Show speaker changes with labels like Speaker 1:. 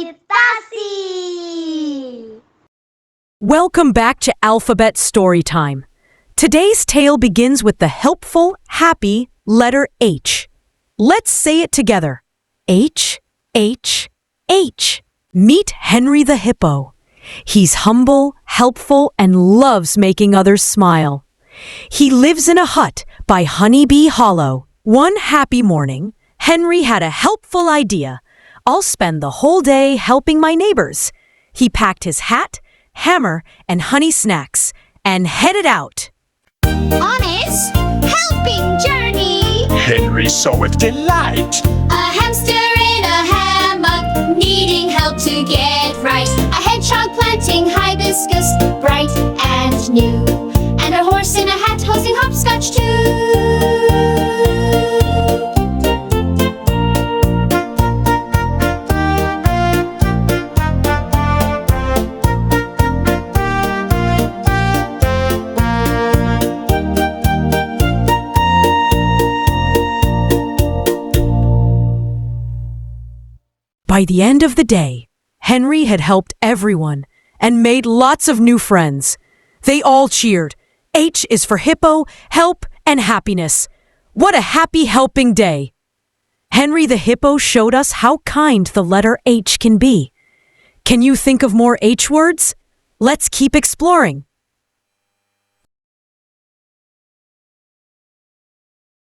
Speaker 1: Itasi!
Speaker 2: Welcome back to Alphabet Storytime. Today's tale begins with the helpful, happy letter H. Let's say it together. H, H, H. Meet Henry the Hippo. He's humble, helpful, and loves making others smile. He lives in a hut by Honeybee Hollow. One happy morning, Henry had a helpful idea. I'll spend the whole day helping my neighbors. He packed his hat, hammer, and honey snacks and headed out.
Speaker 1: On his helping journey,
Speaker 3: Henry saw with delight
Speaker 1: a hamster in a hammock, needing help to get right. A hedgehog planting hibiscus, bright and new. And a horse in a hat hosting hopscotch too.
Speaker 2: By the end of the day, Henry had helped everyone and made lots of new friends. They all cheered. H is for Hippo, help, and happiness. What a happy helping day! Henry the Hippo showed us how kind the letter H can be. Can you think of more H words? Let's keep exploring.